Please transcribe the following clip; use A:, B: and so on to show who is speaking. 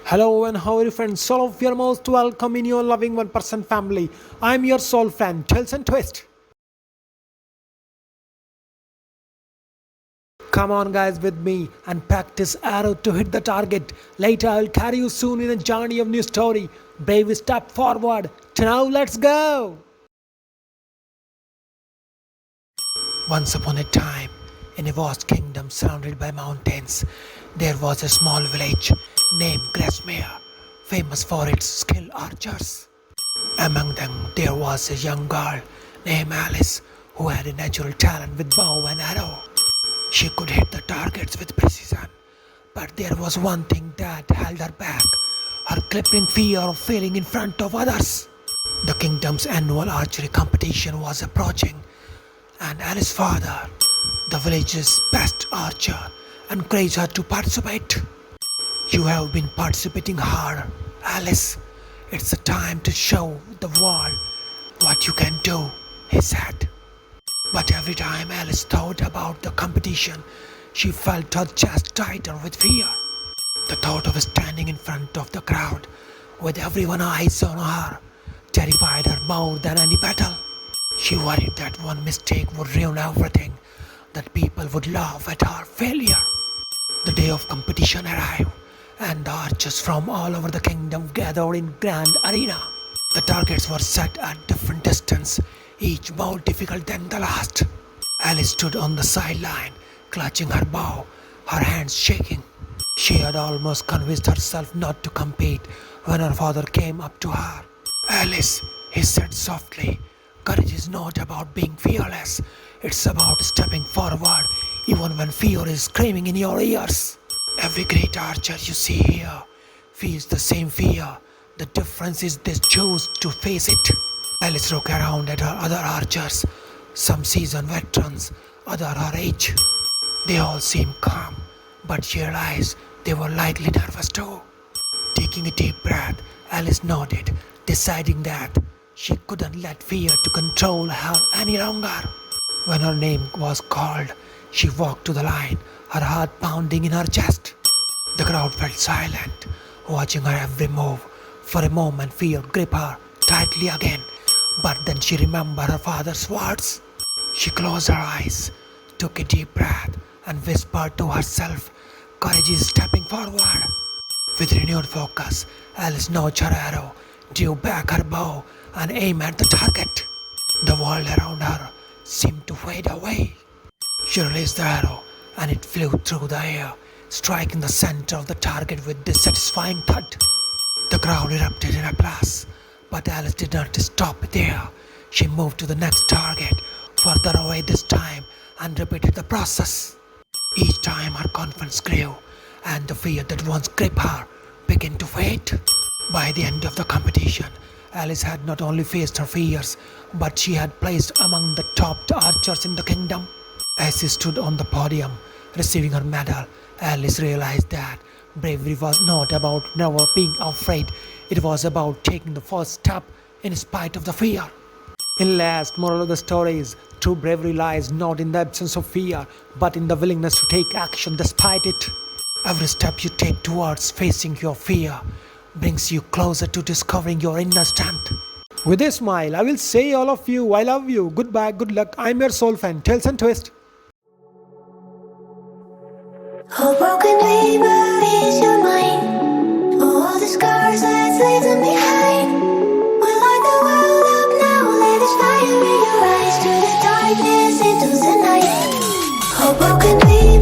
A: Hello and how are you friends? Soul of your most welcome in your loving one person family. I'm your soul friend, Tales and Twist. Come on guys with me and practice arrow to hit the target. Later I'll carry you soon in a journey of new story. Brave step forward. Now let's go. Once upon a time, in a vast kingdom surrounded by mountains, there was a small village named Grasmere, famous for its skilled archers. Among them, there was a young girl named Alice who had a natural talent with bow and arrow. She could hit the targets with precision, but there was one thing that held her back, her crippling fear of failing in front of others. The kingdom's annual archery competition was approaching, and Alice's father, the village's best archer, encouraged her to participate. You have been participating hard, Alice. It's the time to show the world what you can do, he said. But every time Alice thought about the competition, she felt her chest tighter with fear. The thought of standing in front of the crowd, with everyone's eyes on her, terrified her more than any battle. She worried that one mistake would ruin everything, that people would laugh at her failure. The day of competition arrived, and the archers from all over the kingdom gathered in grand arena. The targets were set at different distance, each more difficult than the last. Alice stood on the sideline, clutching her bow, her hands shaking. She had almost convinced herself not to compete when her father came up to her. Alice, he said softly, courage is not about being fearless. It's about stepping forward even when fear is screaming in your ears. Every great archer you see here feels the same fear. The difference is they choose to face it. Alice looked around at her other archers, some seasoned veterans, others her age. They all seemed calm, but she realized they were lightly nervous too. Taking a deep breath, Alice nodded, deciding that she couldn't let fear to control her any longer. When her name was called, she walked to the line, her heart pounding in her chest. The crowd felt silent, watching her every move. For a moment, fear gripped her tightly again, but then she remembered her father's words. She closed her eyes, took a deep breath, and whispered to herself, courage is stepping forward. With renewed focus, Alice notched her arrow, drew back her bow, and aimed at the target. The world around her seemed to fade away. She released the arrow, and it flew through the air, striking the center of the target with this satisfying thud. The crowd erupted in applause, but Alice did not stop there. She moved to the next target, further away this time, and repeated the process. Each time her confidence grew, and the fear that once gripped her began to fade. By the end of the competition, Alice had not only faced her fears, but she had placed among the top archers in the kingdom. As she stood on the podium, receiving her medal, Alice realized that bravery was not about never being afraid. It was about taking the first step in spite of the fear. In last moral of the story is, true bravery lies not in the absence of fear, but in the willingness to take action despite it. Every step you take towards facing your fear brings you closer to discovering your inner strength. With a smile, I will say all of you, I love you. Goodbye, good luck. I'm your soul fan, Tales and Twist.
B: All broken paper is your mind. All the scars that's leaving behind. We light the world up now. Let us fire in your eyes. Through the darkness into the night. All broken paper.